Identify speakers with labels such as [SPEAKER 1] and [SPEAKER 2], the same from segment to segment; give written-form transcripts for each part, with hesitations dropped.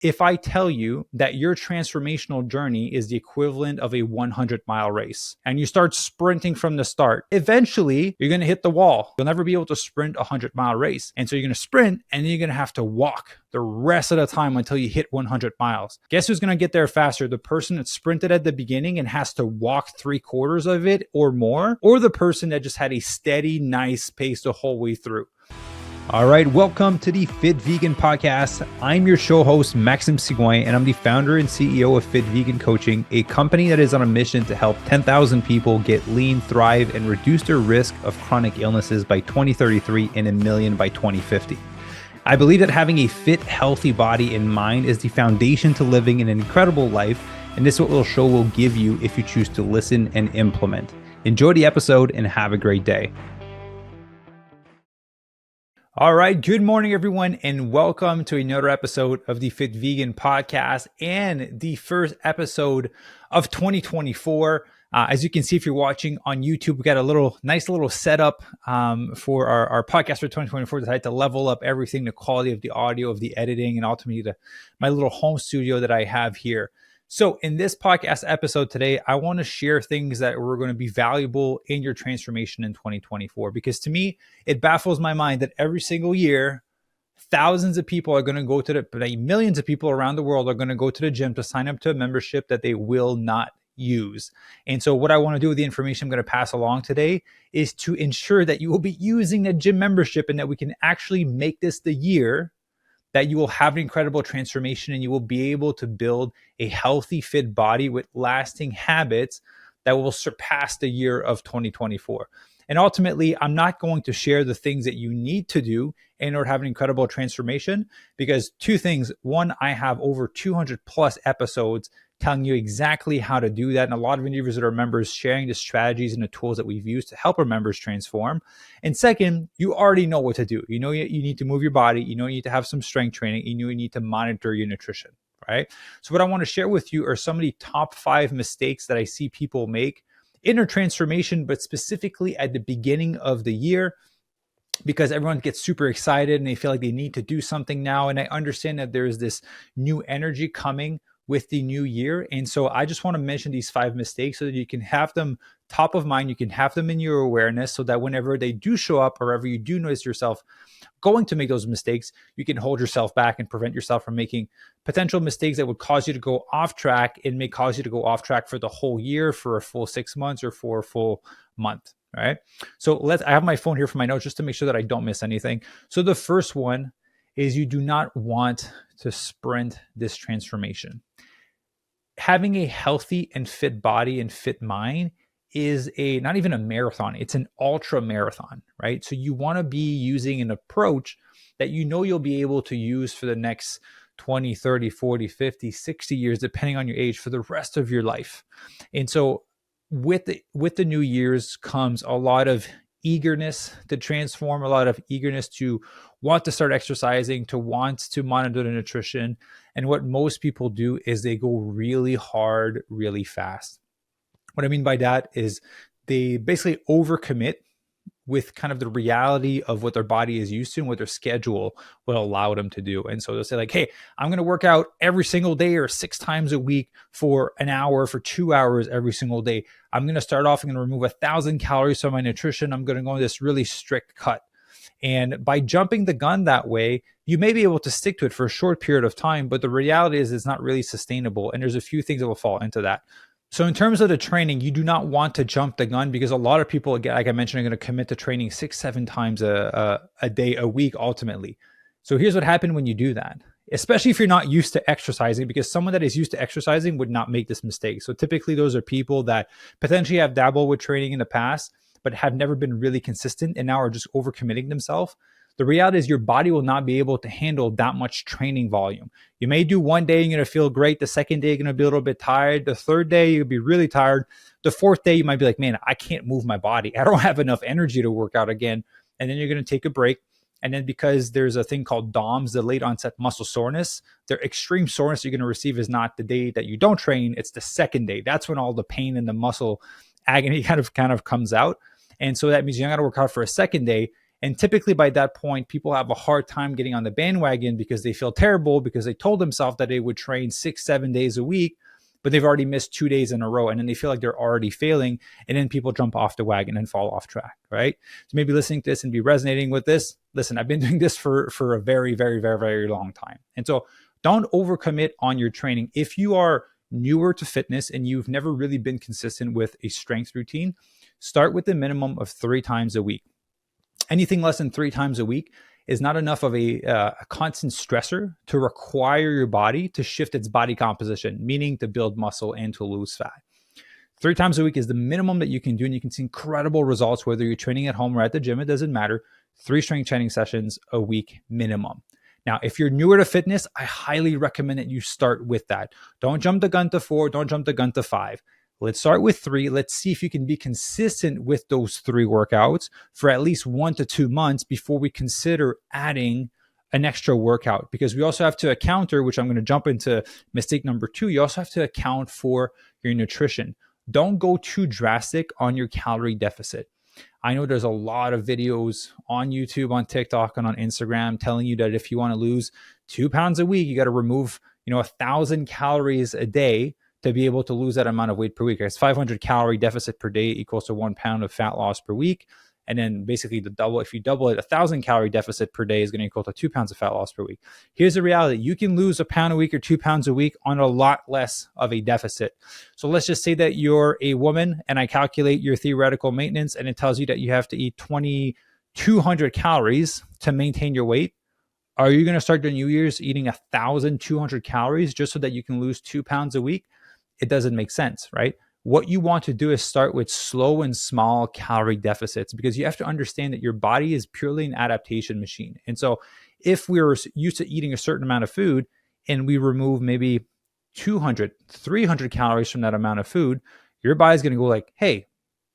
[SPEAKER 1] if I tell you that your transformational journey is the equivalent of a 100-mile race and you start sprinting from the start, eventually you're going to hit the wall. You'll never be able to sprint a 100-mile race. And so you're going to sprint and then you're going to have to walk the rest of the time until you hit 100 miles. Guess who's going to get there faster? The person that sprinted at the beginning and has to walk 3/4 of it or more, or the person that just had a steady, nice pace the whole way through? All right, welcome to the Fit Vegan Podcast. I'm your show host, Maxime, and I'm the founder and CEO of Fit Vegan Coaching, a company that is on a mission to help 10,000 people get lean, thrive, and reduce their risk of chronic illnesses by 2033 and 1 million by 2050. I believe that having a fit, healthy body and mind is the foundation to living an incredible life, and this is what the show will give you if you choose to listen and implement. Enjoy the episode and have a great day. All right, good morning, everyone, and welcome to another episode of the Fit Vegan Podcast and the first episode of 2024. As you can see, if you're watching on YouTube, we got a nice little setup for our podcast for 2024. Decided to level up everything, the quality of the audio, of the editing, and ultimately my little home studio that I have here. So in this podcast episode today, I want to share things that were going to be valuable in your transformation in 2024, because to me, it baffles my mind that every single year, thousands of people are going to go to millions of people around the world are going to go to the gym to sign up to a membership that they will not use. And so what I want to do with the information I'm going to pass along today is to ensure that you will be using the gym membership and that we can actually make this the year that you will have an incredible transformation and you will be able to build a healthy, fit body with lasting habits that will surpass the year of 2024. And ultimately, I'm not going to share the things that you need to do in order to have an incredible transformation, because two things. One, I have over 200 plus episodes telling you exactly how to do that. And a lot of individuals that are members sharing the strategies and the tools that we've used to help our members transform. And second, you already know what to do. You know, you need to move your body. You know, you need to have some strength training. You know, you need to monitor your nutrition, right? So what I want to share with you are some of the top 5 mistakes that I see people make in their transformation, but specifically at the beginning of the year, because everyone gets super excited and they feel like they need to do something now. And I understand that there's this new energy coming with the new year. And so I just want to mention these 5 mistakes so that you can have them top of mind. You can have them in your awareness so that whenever they do show up, or wherever you do notice yourself going to make those mistakes, you can hold yourself back and prevent yourself from making potential mistakes that would cause you to go off track and may cause you to go off track for the whole year, for a full 6 months, or for a full month. All right. So I have my phone here for my notes just to make sure that I don't miss anything. So the first one is you do not want to sprint this transformation. Having a healthy and fit body and fit mind is not even a marathon, it's an ultra marathon, right? So you want to be using an approach that you know you'll be able to use for the next 20, 30, 40, 50, 60 years, depending on your age, for the rest of your life. And so with the new years comes a lot of eagerness to transform, a lot of eagerness to want to start exercising, to want to monitor the nutrition. And what most people do is they go really hard, really fast. What I mean by that is they basically overcommit with kind of the reality of what their body is used to and what their schedule will allow them to do. And so they'll say like, hey, I'm going to work out every single day or 6 times a week for an hour, for 2 hours every single day. I'm going to start off, I'm going to remove 1,000 calories from my nutrition. I'm going to go on this really strict cut. And by jumping the gun that way, you may be able to stick to it for a short period of time, but the reality is it's not really sustainable. And there's a few things that will fall into that. So in terms of the training, you do not want to jump the gun, because a lot of people, again, like I mentioned, are going to commit to training 6, 7 times a day, a week, ultimately. So here's what happened when you do that, especially if you're not used to exercising, because someone that is used to exercising would not make this mistake. So typically those are people that potentially have dabbled with training in the past, but have never been really consistent and now are just overcommitting themselves. The reality is your body will not be able to handle that much training volume. You may do one day, you're going to feel great. The second day, you're going to be a little bit tired. The third day, you'll be really tired. The fourth day, you might be like, man, I can't move my body. I don't have enough energy to work out again. And then you're going to take a break. And then because there's a thing called DOMS, the late onset muscle soreness, their extreme soreness you're going to receive is not the day that you don't train. It's the second day. That's when all the pain and the muscle agony kind of comes out. And so that means you're not going to work out for a second day. And typically by that point, people have a hard time getting on the bandwagon because they feel terrible because they told themselves that they would train 6-7 days a week, but they've already missed 2 days in a row. And then they feel like they're already failing. And then people jump off the wagon and fall off track, right? So maybe listening to this and be resonating with this. Listen, I've been doing this for a very, very, very, very long time. And so don't overcommit on your training. If you are newer to fitness and you've never really been consistent with a strength routine, start with the minimum of 3 times a week. Anything less than 3 times a week is not enough of a constant stressor to require your body to shift its body composition, meaning to build muscle and to lose fat. 3 times a week is the minimum that you can do, and you can see incredible results whether you're training at home or at the gym. It doesn't matter. 3 strength training sessions a week minimum. Now, if you're newer to fitness, I highly recommend that you start with that. Don't jump the gun to 4. Don't jump the gun to 5. Let's start with 3. Let's see if you can be consistent with those 3 workouts for at least 1 to 2 months before we consider adding an extra workout. Because we also have to account, which I'm going to jump into mistake number 2, you also have to account for your nutrition. Don't go too drastic on your calorie deficit. I know there's a lot of videos on YouTube, on TikTok, and on Instagram telling you that if you want to lose 2 pounds a week, you got to remove 1,000 calories a day to be able to lose that amount of weight per week. It's 500 calorie deficit per day equals to 1 pound of fat loss per week. And then basically if you double it, 1,000 calorie deficit per day is going to equal to 2 pounds of fat loss per week. Here's the reality. You can lose 1 pound a week or 2 pounds a week on a lot less of a deficit. So let's just say that you're a woman and I calculate your theoretical maintenance and it tells you that you have to eat 2,200 calories to maintain your weight. Are you going to start the New Year's eating 1,200 calories just so that you can lose 2 pounds a week? It doesn't make sense, right? What you want to do is start with slow and small calorie deficits, because you have to understand that your body is purely an adaptation machine. And so if we're used to eating a certain amount of food and we remove maybe 200, 300 calories from that amount of food, your body's going to go like, hey,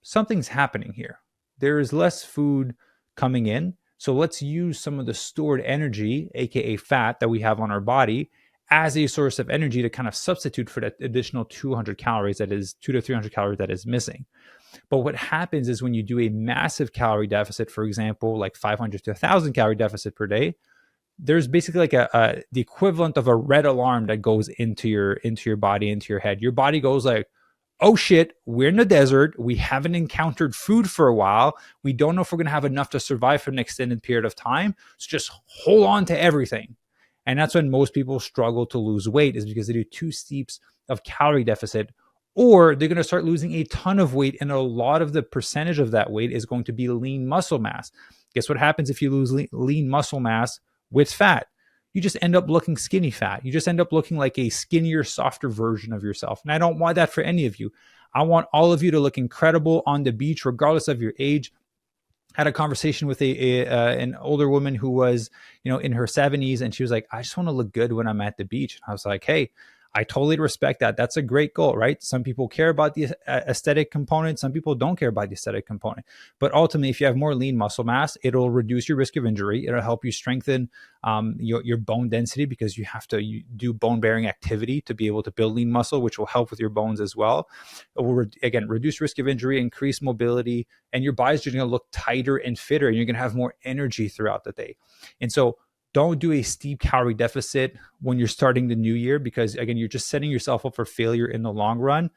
[SPEAKER 1] something's happening here. There is less food coming in. So let's use some of the stored energy, aka fat, that we have on our body as a source of energy to kind of substitute for that additional 200 calories that is 200 to 300 calories that is missing. But what happens is when you do a massive calorie deficit, for example, like 500 to 1,000 calorie deficit per day, there's basically like the equivalent of a red alarm that goes into your body, into your head. Your body goes like, oh shit, we're in the desert. We haven't encountered food for a while. We don't know if we're going to have enough to survive for an extended period of time. So just hold on to everything. And that's when most people struggle to lose weight, is because they do too steep of calorie deficit, or they're going to start losing a ton of weight. And a lot of the percentage of that weight is going to be lean muscle mass. Guess what happens if you lose lean muscle mass with fat? You just end up looking skinny fat. You just end up looking like a skinnier, softer version of yourself. And I don't want that for any of you. I want all of you to look incredible on the beach, regardless of your age. Had a conversation with an older woman who was, in her 70s, and she was like, I just want to look good when I'm at the beach. And I was like, hey, I totally respect that. That's a great goal, right? Some people care about the aesthetic component. Some people don't care about the aesthetic component. But ultimately, if you have more lean muscle mass, it'll reduce your risk of injury. It'll help you strengthen your bone density, because you do bone-bearing activity to be able to build lean muscle, which will help with your bones as well. It will, again, reduce risk of injury, increase mobility, and your body's just going to look tighter and fitter, and you're going to have more energy throughout the day. And so don't do a steep calorie deficit when you're starting the new year, because again, you're just setting yourself up for failure in the long run.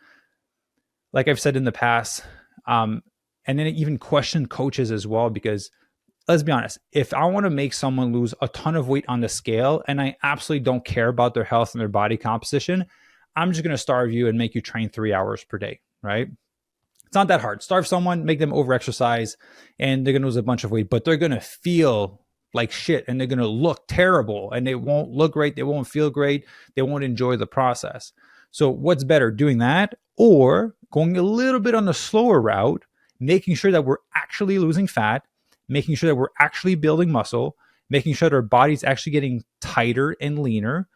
[SPEAKER 1] Like I've said in the past, and then even question coaches as well, because let's be honest, if I want to make someone lose a ton of weight on the scale and I absolutely don't care about their health and their body composition, I'm just going to starve you and make you train 3 hours per day, right? It's not that hard. Starve someone, make them over-exercise, and they're going to lose a bunch of weight, but they're going to feel like shit, and they're going to look terrible, and they won't look great. They won't feel great. They won't enjoy the process. So what's better, doing that or going a little bit on the slower route, making sure that we're actually losing fat, making sure that we're actually building muscle, making sure that our body's actually getting tighter and leaner,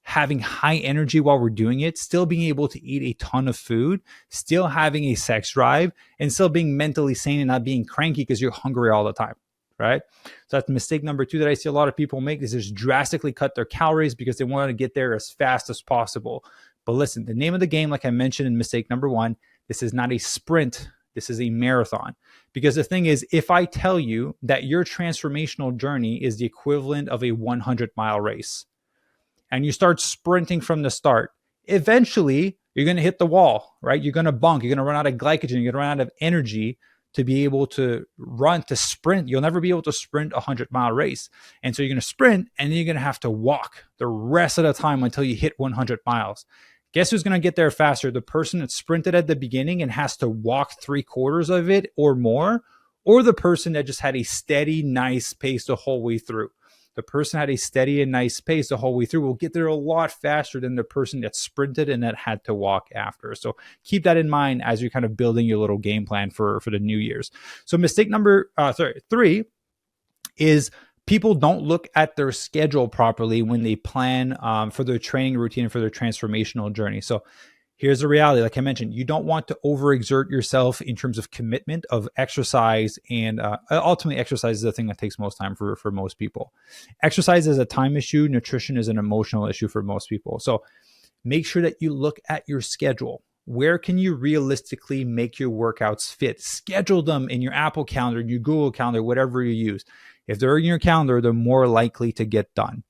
[SPEAKER 1] having high energy while we're doing it, still being able to eat a ton of food, still having a sex drive, and still being mentally sane and not being cranky because you're hungry all the time. Right? So that's mistake number 2 that I see a lot of people make, is just drastically cut their calories because they want to get there as fast as possible. But listen, the name of the game, like I mentioned in mistake number 1, this is not a sprint. This is a marathon. Because the thing is, if I tell you that your transformational journey is the equivalent of a 100-mile race, and you start sprinting from the start, eventually you're going to hit the wall, right? You're going to bunk, you're going to run out of glycogen, you're going to run out of energy to be able to run, to sprint. You'll never be able to sprint a 100-mile race. And so you're going to sprint, and then you're going to have to walk the rest of the time until you hit 100 miles. Guess who's going to get there faster? The person that sprinted at the beginning and has to walk 3/4 of it or more, or the person that just had a steady, nice pace the whole way through. The person had a steady and nice pace the whole way through will get there a lot faster than the person that sprinted and that had to walk after. So keep that in mind as you're kind of building your little game plan for the New Year's. So mistake number 3 is people don't look at their schedule properly when they plan for their training routine and for their transformational journey. So here's the reality. Like I mentioned, you don't want to overexert yourself in terms of commitment of exercise. And ultimately, exercise is the thing that takes most time for most people. Exercise is a time issue. Nutrition is an emotional issue for most people. So make sure that you look at your schedule. Where can you realistically make your workouts fit? Schedule them in your Apple Calendar, your Google Calendar, whatever you use. If they're in your calendar, they're more likely to get done.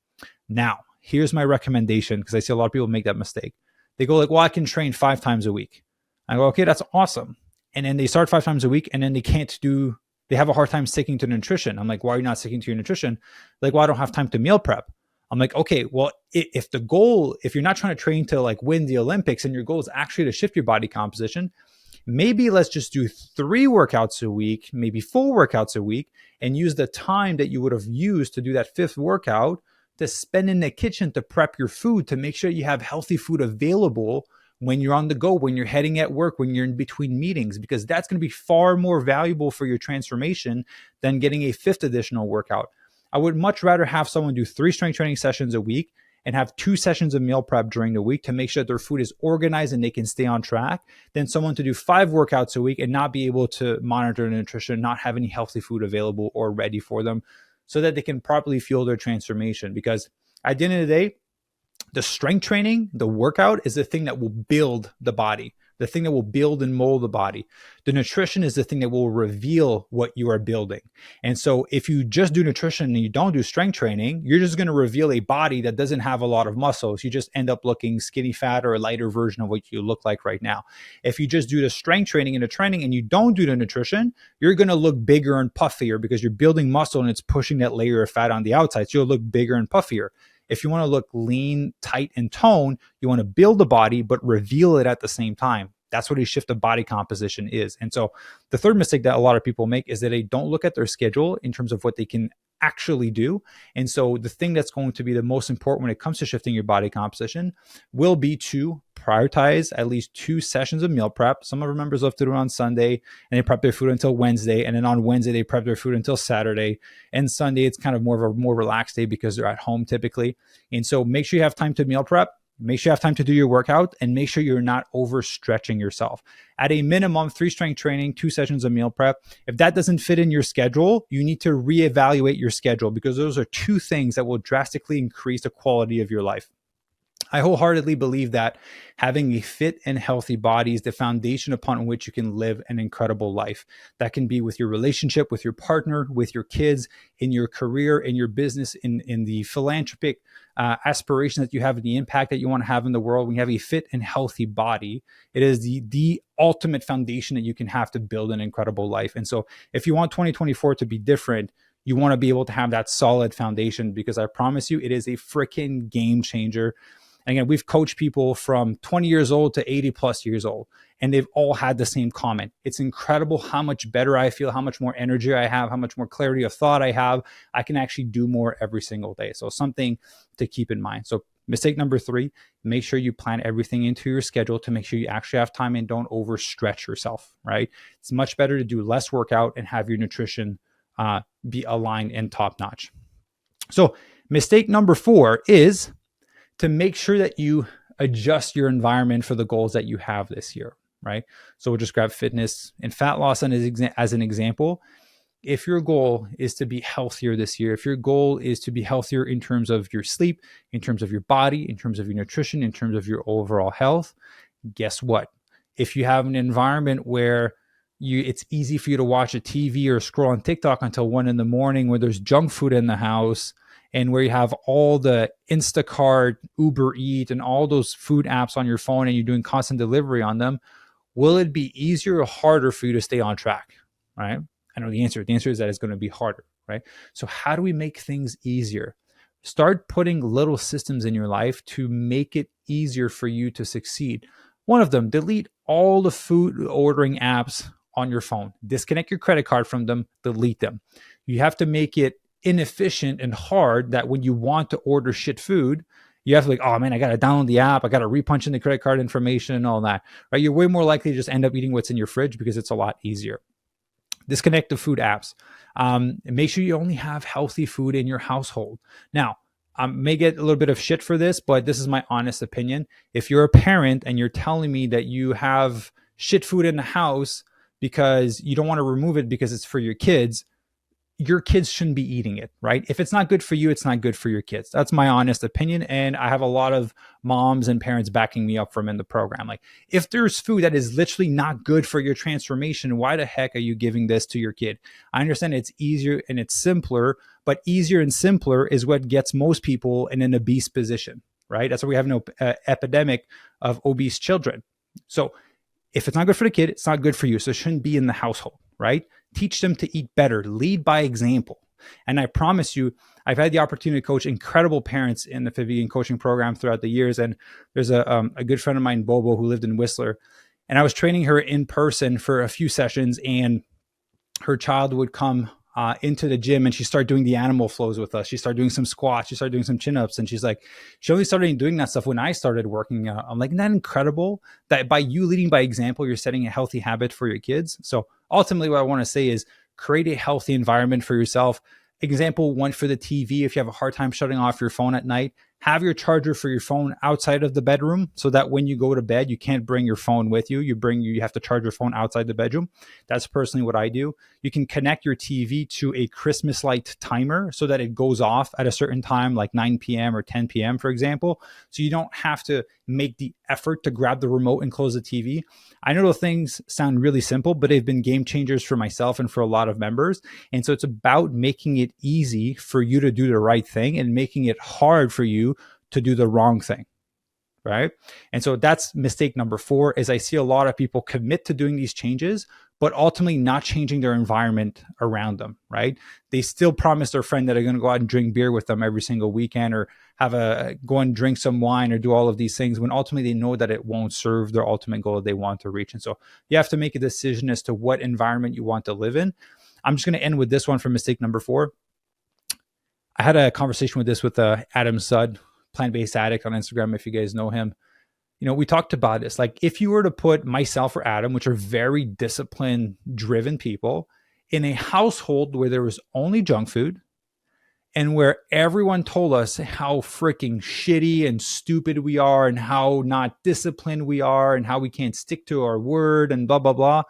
[SPEAKER 1] Now, here's my recommendation, because I see a lot of people make that mistake. They go like, well, I can train 5 times a week. I go, okay, that's awesome. And then they start 5 times a week, and then they have a hard time sticking to nutrition. I'm like, why are you not sticking to your nutrition? Like, well, I don't have time to meal prep. I'm like, okay, well, if you're not trying to train to like win the Olympics and your goal is actually to shift your body composition, maybe let's just do 3 workouts a week, maybe 4 workouts a week, and use the time that you would have used to do that 5th workout to spend in the kitchen to prep your food, to make sure you have healthy food available when you're on the go, when you're heading at work, when you're in between meetings, because that's going to be far more valuable for your transformation than getting a 5th additional workout. I would much rather have someone do 3 strength training sessions a week and have 2 sessions of meal prep during the week to make sure that their food is organized and they can stay on track, than someone to do 5 workouts a week and not be able to monitor their nutrition, not have any healthy food available or ready for them, so that they can properly fuel their transformation. Because at the end of the day, the strength training, the workout, is the thing that will build the body, the thing that will build and mold the body. The nutrition is the thing that will reveal what you are building. And so if you just do nutrition and you don't do strength training, you're just going to reveal a body that doesn't have a lot of muscles. You just end up looking skinny fat or a lighter version of what you look like right now. If you just do the strength training and the training and you don't do the nutrition, you're going to look bigger and puffier because you're building muscle and it's pushing that layer of fat on the outside. So you'll look bigger and puffier. If you want to look lean, tight, and toned, you want to build the body, but reveal it at the same time. That's what a shift of body composition is. And so the third mistake that a lot of people make is that they don't look at their schedule in terms of what they can actually do. And so the thing that's going to be the most important when it comes to shifting your body composition will be to prioritize at least 2 sessions of meal prep. Some of our members love to do it on Sunday and they prep their food until Wednesday. And then on Wednesday, they prep their food until Saturday. And Sunday, it's kind of more of a more relaxed day because they're at home typically. And so make sure you have time to meal prep. Make sure you have time to do your workout, and make sure you're not overstretching yourself. At a minimum, 3 strength training, 2 sessions of meal prep. If that doesn't fit in your schedule, you need to reevaluate your schedule, because those are 2 things that will drastically increase the quality of your life. I wholeheartedly believe that having a fit and healthy body is the foundation upon which you can live an incredible life. That can be with your relationship, with your partner, with your kids, in your career, in your business, in the philanthropic aspiration that you have, and the impact that you want to have in the world. When you have a fit and healthy body, it is the ultimate foundation that you can have to build an incredible life. And so if you want 2024 to be different, you want to be able to have that solid foundation, because I promise you, it is a freaking game changer. And again, we've coached people from 20 years old to 80 plus years old, and they've all had the same comment. It's incredible how much better I feel, how much more energy I have, how much more clarity of thought I have. I can actually do more every single day. So something to keep in mind. So mistake number 3, make sure you plan everything into your schedule to make sure you actually have time and don't overstretch yourself, right? It's much better to do less workout and have your nutrition be aligned and top notch. So mistake number 4 is to make sure that you adjust your environment for the goals that you have this year, right? So we'll just grab fitness and fat loss as an example. If your goal is to be healthier this year, if your goal is to be healthier in terms of your sleep, in terms of your body, in terms of your nutrition, in terms of your overall health, guess what? If you have an environment where it's easy for you to watch a TV or scroll on TikTok until 1 a.m, where there's junk food in the house, and where you have all the Instacart, Uber Eat, and all those food apps on your phone, and you're doing constant delivery on them. Will it be easier or harder for you to stay on track? Right? I know the answer. The answer is that it's going to be harder, right? So how do we make things easier? Start putting little systems in your life to make it easier for you to succeed. One of them, delete all the food ordering apps on your phone. Disconnect your credit card from them, delete them. You have to make it inefficient and hard that when you want to order shit food, you have to like, oh man, I got to download the app. I got to repunch in the credit card information and all that, right? You're way more likely to just end up eating what's in your fridge because it's a lot easier. Disconnect the food apps. Make sure you only have healthy food in your household. Now, I may get a little bit of shit for this, but this is my honest opinion. If you're a parent and you're telling me that you have shit food in the house because you don't want to remove it because it's for your kids shouldn't be eating it, right? If it's not good for you, it's not good for your kids. That's my honest opinion. And I have a lot of moms and parents backing me up from in the program. Like, if there's food that is literally not good for your transformation, why the heck are you giving this to your kid? I understand it's easier and it's simpler, but easier and simpler is what gets most people in an obese position, right? That's why we have no epidemic of obese children. So if it's not good for the kid, it's not good for you. So it shouldn't be in the household, right? Teach them to eat better, lead by example. And I promise you, I've had the opportunity to coach incredible parents in the Fit Vegan coaching program throughout the years. And there's a good friend of mine, Bobo, who lived in Whistler. And I was training her in person for a few sessions, and her child would come into the gym, and she started doing the animal flows with us. She started doing some squats. She started doing some chin-ups. And she's like, she only started doing that stuff when I started working out. I'm like, isn't that incredible that by you leading by example, you're setting a healthy habit for your kids? So ultimately what I want to say is create a healthy environment for yourself. Example one for the TV, if you have a hard time shutting off your phone at night, have your charger for your phone outside of the bedroom so that when you go to bed, you can't bring your phone with you. You have to charge your phone outside the bedroom. That's personally what I do. You can connect your TV to a Christmas light timer so that it goes off at a certain time, like 9 p.m. or 10 p.m., for example. So you don't have to make the effort to grab the remote and close the TV. I know those things sound really simple, but they've been game changers for myself and for a lot of members. And so it's about making it easy for you to do the right thing and making it hard for you to do the wrong thing, right? And so that's mistake number 4, is I see a lot of people commit to doing these changes, but ultimately not changing their environment around them, right? They still promise their friend that they're going to go out and drink beer with them every single weekend, or go and drink some wine, or do all of these things, when ultimately they know that it won't serve their ultimate goal that they want to reach. And so you have to make a decision as to what environment you want to live in. I'm just going to end with this one for mistake number 4. I had a conversation with Adam Sudd, Plant-Based Addict on Instagram, if you guys know him. We talked about this. Like, if you were to put myself or Adam, which are very discipline driven people, in a household where there was only junk food and where everyone told us how freaking shitty and stupid we are and how not disciplined we are and how we can't stick to our word and blah, blah, blah.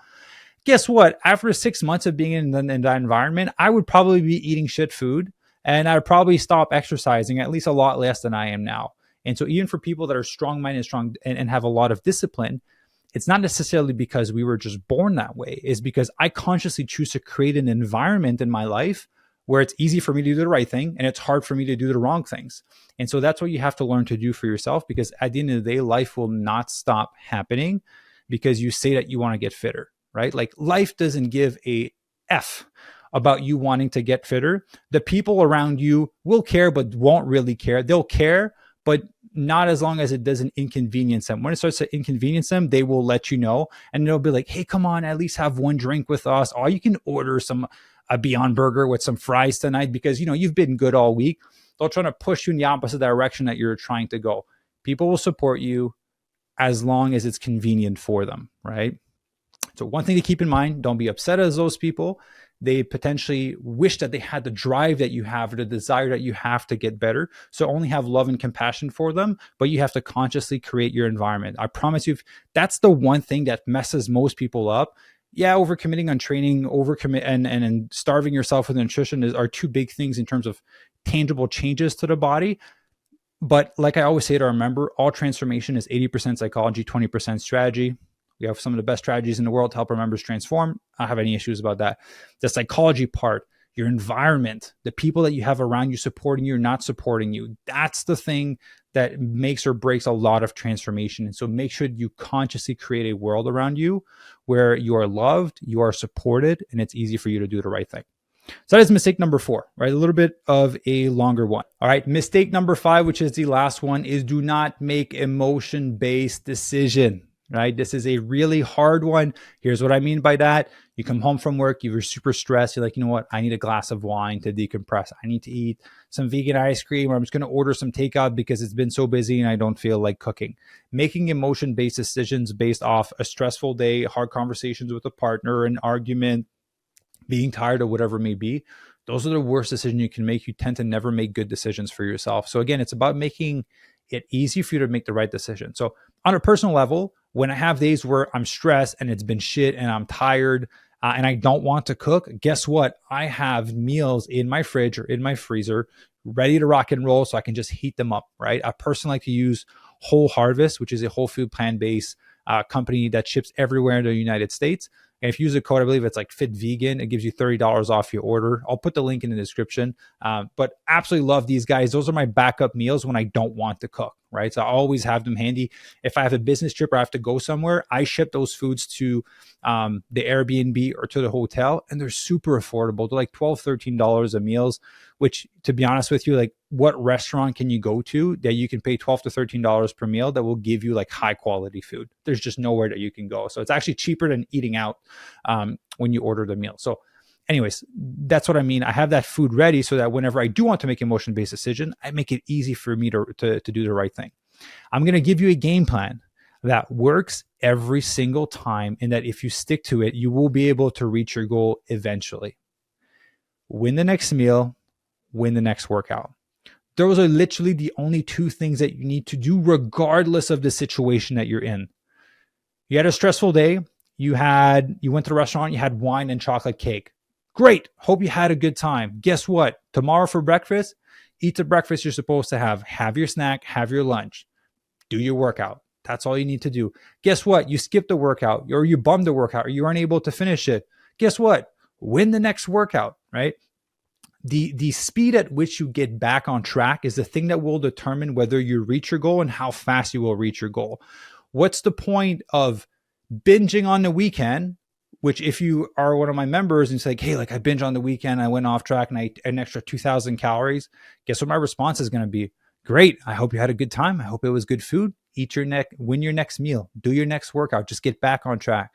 [SPEAKER 1] Guess what? After 6 months of being in that environment, I would probably be eating shit food, and I'd probably stop exercising at least a lot less than I am now. And so even for people that are strong-minded, and have a lot of discipline, it's not necessarily because we were just born that way. It's because I consciously choose to create an environment in my life where it's easy for me to do the right thing and it's hard for me to do the wrong things. And so that's what you have to learn to do for yourself, because at the end of the day, life will not stop happening because you say that you want to get fitter, right? Like, life doesn't give a F about you wanting to get fitter. The people around you will care, but won't really care. They'll care, but not as long as it doesn't inconvenience them. When it starts to inconvenience them, they will let you know, and they'll be like, hey, come on, at least have one drink with us. Or you can order a Beyond Burger with some fries tonight because, you've been good all week. They'll try to push you in the opposite direction that you're trying to go. People will support you as long as it's convenient for them, right? So one thing to keep in mind, don't be upset as those people. They potentially wish that they had the drive that you have, or the desire that you have to get better. So only have love and compassion for them, but you have to consciously create your environment. I promise you, that's the one thing that messes most people up. Yeah, overcommitting on training, and starving yourself with nutrition are two big things in terms of tangible changes to the body. But like I always say to our member, all transformation is 80% psychology, 20% strategy. We have some of the best strategies in the world to help our members transform. I don't have any issues about that. The psychology part, your environment, the people that you have around you supporting you or not supporting you, that's the thing that makes or breaks a lot of transformation. And so make sure you consciously create a world around you where you are loved, you are supported, and it's easy for you to do the right thing. So that is mistake number 4, right? A little bit of a longer one. All right. Mistake number 5, which is the last one, is do not make emotion-based decision, right? This is a really hard one. Here's what I mean by that. You come home from work, you're super stressed. You're like, you know what? I need a glass of wine to decompress. I need to eat some vegan ice cream, or I'm just going to order some takeout because it's been so busy and I don't feel like cooking. Making emotion-based decisions based off a stressful day, hard conversations with a partner, an argument, being tired, or whatever it may be, those are the worst decisions you can make. You tend to never make good decisions for yourself. So again, it's about making it easy for you to make the right decision. So on a personal level, when I have days where I'm stressed and it's been shit and I'm tired and I don't want to cook, guess what? I have meals in my fridge or in my freezer ready to rock and roll so I can just heat them up, right? I personally like to use Whole Harvest, which is a whole food plant-based company that ships everywhere in the United States. And if you use a code, I believe it's like Fit Vegan, it gives you $30 off your order. I'll put the link in the description. But absolutely love these guys. Those are my backup meals when I don't want to cook, right? So I always have them handy. If I have a business trip or I have to go somewhere, I ship those foods to the Airbnb or to the hotel, and they're super affordable. They're like $12, $13 a meals, which, to be honest with you, like, what restaurant can you go to that you can pay $12 to $13 per meal that will give you like high quality food? There's just nowhere that you can go. So it's actually cheaper than eating out when you order the meal. So anyways, that's what I mean. I have that food ready so that whenever I do want to make an emotion-based decision, I make it easy for me to do the right thing. I'm going to give you a game plan that works every single time, and that if you stick to it, you will be able to reach your goal eventually. Win the next meal, win the next workout. Those are literally the only 2 things that you need to do regardless of the situation that you're in. You had a stressful day. You went to the restaurant, you had wine and chocolate cake. Great. Hope you had a good time. Guess what? Tomorrow for breakfast, eat the breakfast you're supposed to have. Have your snack, have your lunch. Do your workout. That's all you need to do. Guess what? You skipped the workout, or you bummed the workout, or you weren't able to finish it. Guess what? Win the next workout, right? The speed at which you get back on track is the thing that will determine whether you reach your goal and how fast you will reach your goal. What's the point of binging on the weekend, which if you are one of my members and it's like, hey, like I binge on the weekend, I went off track and I ate an extra 2,000 calories. Guess what my response is going to be? Great. I hope you had a good time. I hope it was good food. Win your next meal, do your next workout, just get back on track.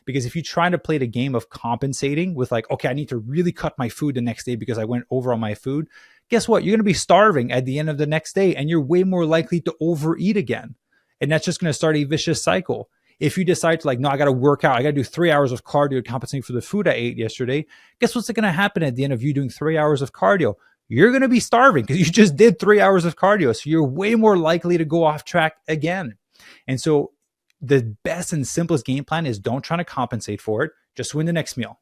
[SPEAKER 1] Because if you try to play the game of compensating with like, okay, I need to really cut my food the next day because I went over on my food, guess what? You're going to be starving at the end of the next day, and you're way more likely to overeat again. And that's just going to start a vicious cycle. If you decide to like, no, I got to work out, I got to do 3 hours of cardio to compensate for the food I ate yesterday, guess what's going to happen at the end of you doing 3 hours of cardio? You're going to be starving because you just did 3 hours of cardio. So you're way more likely to go off track again. And so the best and simplest game plan is don't try to compensate for it. Just win the next meal.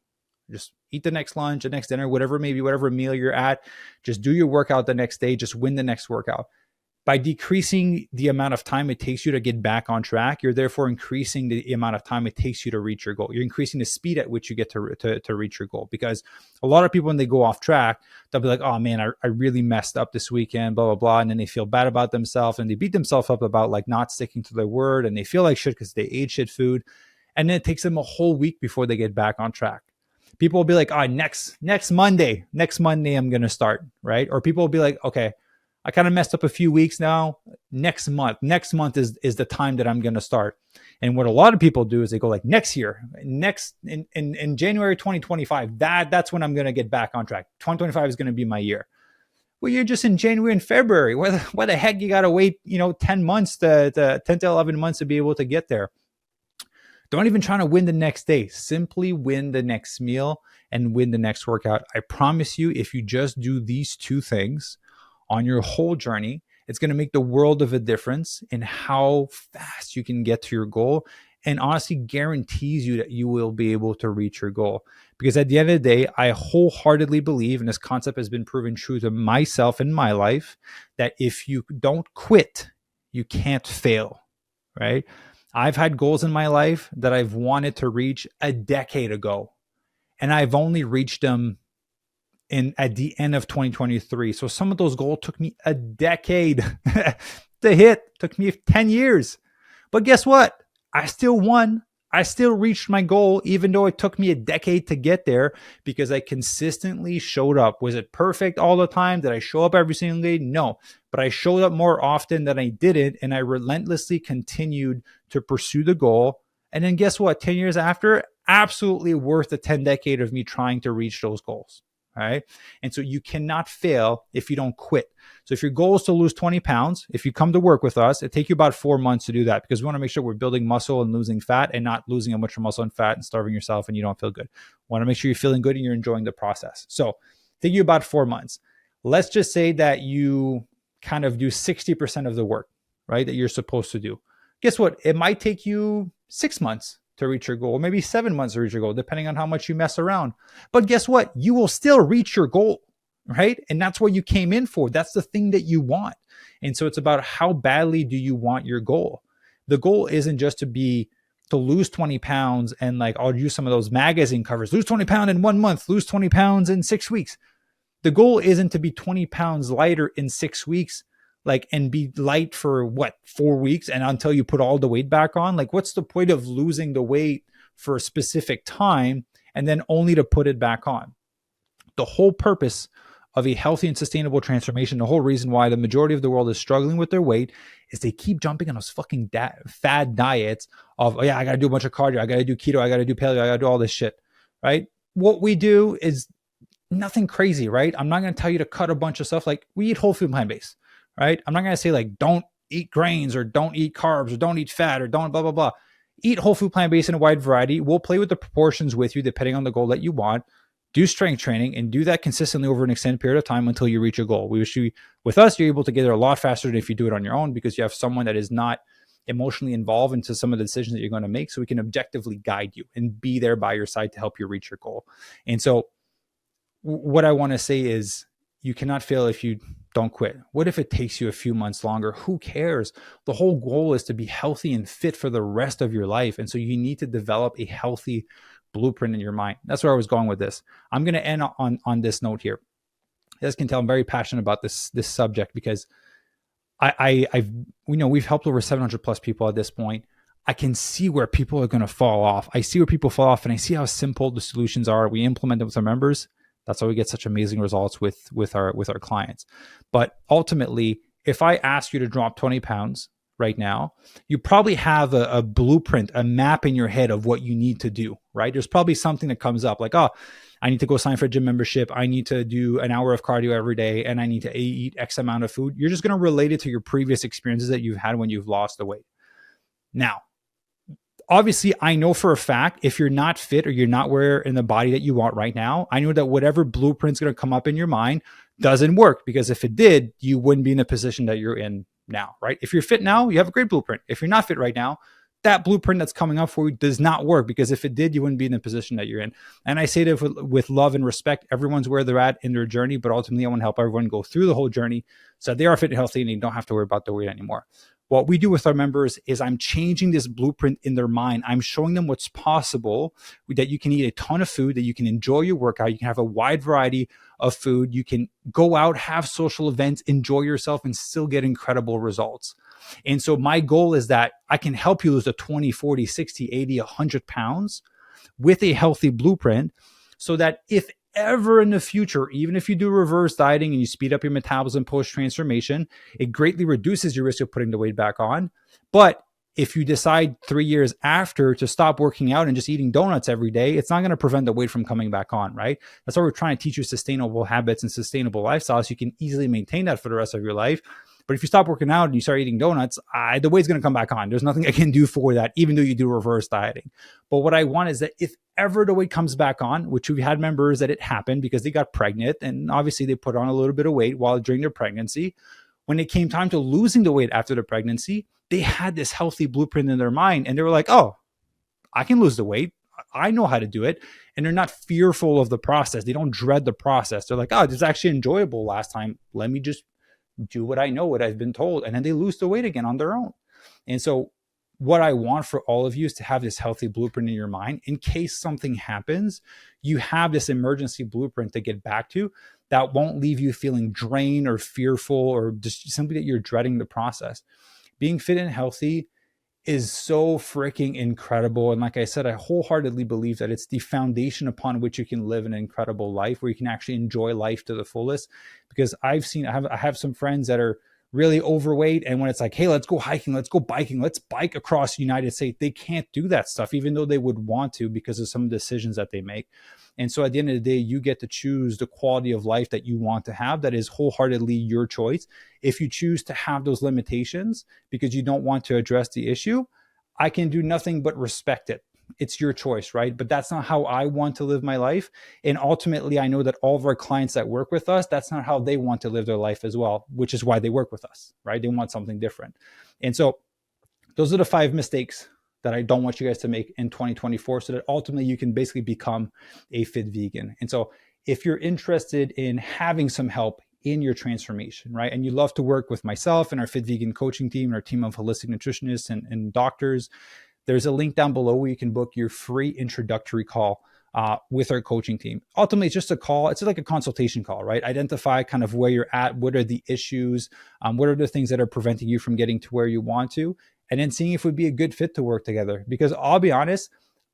[SPEAKER 1] Just eat the next lunch, the next dinner, whatever it may be, whatever meal you're at. Just do your workout the next day. Just win the next workout. By decreasing the amount of time it takes you to get back on track, you're therefore increasing the amount of time it takes you to reach your goal. You're increasing the speed at which you get to reach your goal. Because a lot of people, when they go off track, they'll be like, oh man, I really messed up this weekend, blah, blah, blah. And then they feel bad about themselves and they beat themselves up about like not sticking to their word. And they feel like shit because they ate shit food. And then it takes them a whole week before they get back on track. People will be like, oh, next Monday, I'm going to start, right? Or people will be like, okay, I kind of messed up a few weeks now. Next month is the time that I'm going to start. And what a lot of people do is they go like next year, in January 2025, that's when I'm going to get back on track. 2025 is going to be my year. Well, you're just in January and February. Why the heck you got to wait, 10 months to 10 to 11 months to be able to get there? Don't even try to win the next day. Simply win the next meal and win the next workout. I promise you, if you just do these 2 things on your whole journey, it's going to make the world of a difference in how fast you can get to your goal, and honestly guarantees you that you will be able to reach your goal. Because at the end of the day, I wholeheartedly believe, and this concept has been proven true to myself in my life, that if you don't quit, you can't fail, right? I've had goals in my life that I've wanted to reach a decade ago, and I've only reached them at the end of 2023. So some of those goals took me a decade to hit, took me 10 years. But guess what? I still won. I still reached my goal, even though it took me a decade to get there, because I consistently showed up. Was it perfect all the time? Did I show up every single day? No, but I showed up more often than I didn't. And I relentlessly continued to pursue the goal. And then guess what? 10 years after, absolutely worth the 10 decade of me trying to reach those goals. All right. And so you cannot fail if you don't quit. So if your goal is to lose 20 pounds, if you come to work with us, it takes you about 4 months to do that, because we want to make sure we're building muscle and losing fat, and not losing a bunch of muscle and fat and starving yourself and you don't feel good. We want to make sure you're feeling good and you're enjoying the process. So take you about 4 months. Let's just say that you kind of do 60% of the work, right, that you're supposed to do. Guess what? It might take you 6 months to reach your goal, maybe 7 months to reach your goal, depending on how much you mess around. But guess what? You will still reach your goal, right? And that's what you came in for. That's the thing that you want. And so it's about how badly do you want your goal? The goal isn't just to lose 20 pounds and like, I'll use some of those magazine covers, lose 20 pounds in 1 month, lose 20 pounds in 6 weeks. The goal isn't to be 20 pounds lighter in 6 weeks, like, and be light for 4 weeks and until you put all the weight back on. Like, what's the point of losing the weight for a specific time and then only to put it back on? The whole purpose of a healthy and sustainable transformation, the whole reason why the majority of the world is struggling with their weight, is they keep jumping on those fucking fad diets of, oh yeah, I got to do a bunch of cardio, I got to do keto, I got to do paleo, I got to do all this shit, right? What we do is nothing crazy, right? I'm not going to tell you to cut a bunch of stuff. Like, we eat whole food plant-based, right? I'm not going to say like, don't eat grains or don't eat carbs or don't eat fat or don't blah, blah, blah. Eat whole food plant-based in a wide variety. We'll play with the proportions with you depending on the goal that you want. Do strength training and do that consistently over an extended period of time until you reach your goal. With us, you're able to get there a lot faster than if you do it on your own, because you have someone that is not emotionally involved into some of the decisions that you're going to make. So we can objectively guide you and be there by your side to help you reach your goal. And so what I want to say is, you cannot fail if you don't quit. What if it takes you a few months longer? Who cares? The whole goal is to be healthy and fit for the rest of your life. And so you need to develop a healthy blueprint in your mind. That's where I was going with this. I'm going to end on this note here. As you can tell, I'm very passionate about this subject, because we've helped over 700 plus people at this point. I can see where people are going to fall off. I see where people fall off, and I see how simple the solutions are. We implement them with our members. That's why we get such amazing results with our clients. But ultimately, if I ask you to drop 20 pounds right now, you probably have a blueprint, a map in your head of what you need to do, right? There's probably something that comes up like, oh, I need to go sign for a gym membership. I need to do an hour of cardio every day, and I need to eat X amount of food. You're just going to relate it to your previous experiences that you've had when you've lost the weight. Now, obviously, I know for a fact, if you're not fit or you're not where in the body that you want right now, I know that whatever blueprint's going to come up in your mind doesn't work, because if it did, you wouldn't be in the position that you're in now, right? If you're fit now, you have a great blueprint. If you're not fit right now, that blueprint that's coming up for you does not work, because if it did, you wouldn't be in the position that you're in. And I say that with love and respect. Everyone's where they're at in their journey, but ultimately I want to help everyone go through the whole journey so that they are fit and healthy and you don't have to worry about the weight anymore. What we do with our members is I'm changing this blueprint in their mind. I'm showing them what's possible, that you can eat a ton of food, that you can enjoy your workout, you can have a wide variety of food, you can go out, have social events, enjoy yourself, and still get incredible results. And so my goal is that I can help you lose the 20, 40, 60, 80, 100 pounds with a healthy blueprint, so that if ever in the future, even if you do reverse dieting and you speed up your metabolism post-transformation, it greatly reduces your risk of putting the weight back on. But if you decide 3 years after to stop working out and just eating donuts every day, it's not going to prevent the weight from coming back on, right? That's why we're trying to teach you sustainable habits and sustainable lifestyles so you can easily maintain that for the rest of your life. But if you stop working out and you start eating donuts, the weight's going to come back on. There's nothing I can do for that, even though you do reverse dieting. But what I want is that if ever the weight comes back on, which we've had members that it happened because they got pregnant and obviously they put on a little bit of weight during their pregnancy. When it came time to losing the weight after the pregnancy, they had this healthy blueprint in their mind and they were like, oh, I can lose the weight. I know how to do it. And they're not fearful of the process. They don't dread the process. They're like, oh, this is actually enjoyable last time. Let me just do what I know, what I've been told. And then they lose the weight again on their own. And so what I want for all of you is to have this healthy blueprint in your mind. In case something happens, you have this emergency blueprint to get back to that won't leave you feeling drained or fearful or just simply that you're dreading the process. Being fit and healthy is so freaking incredible. And like I said, I wholeheartedly believe that it's the foundation upon which you can live an incredible life, where you can actually enjoy life to the fullest. Because I have some friends that are really overweight, and when it's like, hey, let's go hiking, let's go biking, let's bike across the United States, they can't do that stuff, even though they would want to, because of some decisions that they make. And so at the end of the day, you get to choose the quality of life that you want to have. That is wholeheartedly your choice. If you choose to have those limitations because you don't want to address the issue, I can do nothing but respect it. It's your choice, right? But that's not how I want to live my life. And ultimately, I know that all of our clients that work with us, that's not how they want to live their life as well, which is why they work with us, right? They want something different. And so those are the 5 mistakes that I don't want you guys to make in 2024, so that ultimately you can basically become a fit vegan. And so if you're interested in having some help in your transformation, right? And you love to work with myself and our fit vegan coaching team and our team of holistic nutritionists and doctors, there's a link down below where you can book your free introductory call with our coaching team. Ultimately, it's just a call. It's like a consultation call, right? Identify kind of where you're at. What are the issues? What are the things that are preventing you from getting to where you want to? And then seeing if it would be a good fit to work together. Because I'll be honest,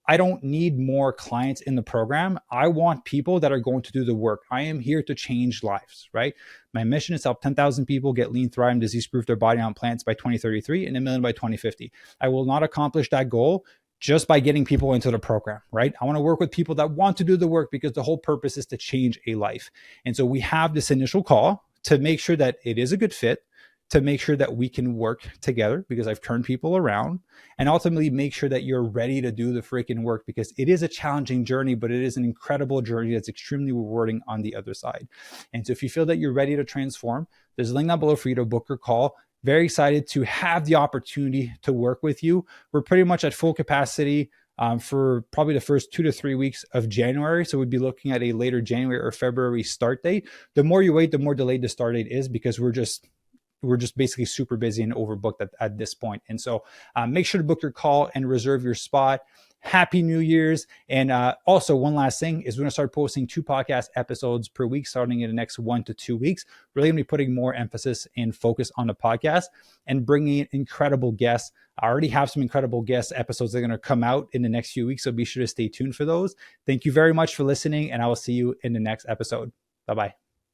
[SPEAKER 1] I don't need more clients in the program. I want people that are going to do the work. I am here to change lives, right? My mission is to help 10,000 people get lean, thrive, and disease-proof their body on plants by 2033 and 1 million by 2050. I will not accomplish that goal just by getting people into the program, right? I want to work with people that want to do the work, because the whole purpose is to change a life. And so we have this initial call to make sure that it is a good fit, to make sure that we can work together, because I've turned people around, and ultimately make sure that you're ready to do the freaking work, because it is a challenging journey, but it is an incredible journey that's extremely rewarding on the other side. And so if you feel that you're ready to transform, there's a link down below for you to book your call. Very excited to have the opportunity to work with you. We're pretty much at full capacity for probably the first 2 to 3 weeks of January. So we'd be looking at a later January or February start date. The more you wait, the more delayed the start date is, because we're just basically super busy and overbooked at this point. And so make sure to book your call and reserve your spot. Happy New Year's. And also, one last thing is we're going to start posting 2 podcast episodes per week starting in the next 1 to 2 weeks. Really going to be putting more emphasis and focus on the podcast and bringing in incredible guests. I already have some incredible guest episodes that are going to come out in the next few weeks, so be sure to stay tuned for those. Thank you very much for listening, and I will see you in the next episode. Bye-bye.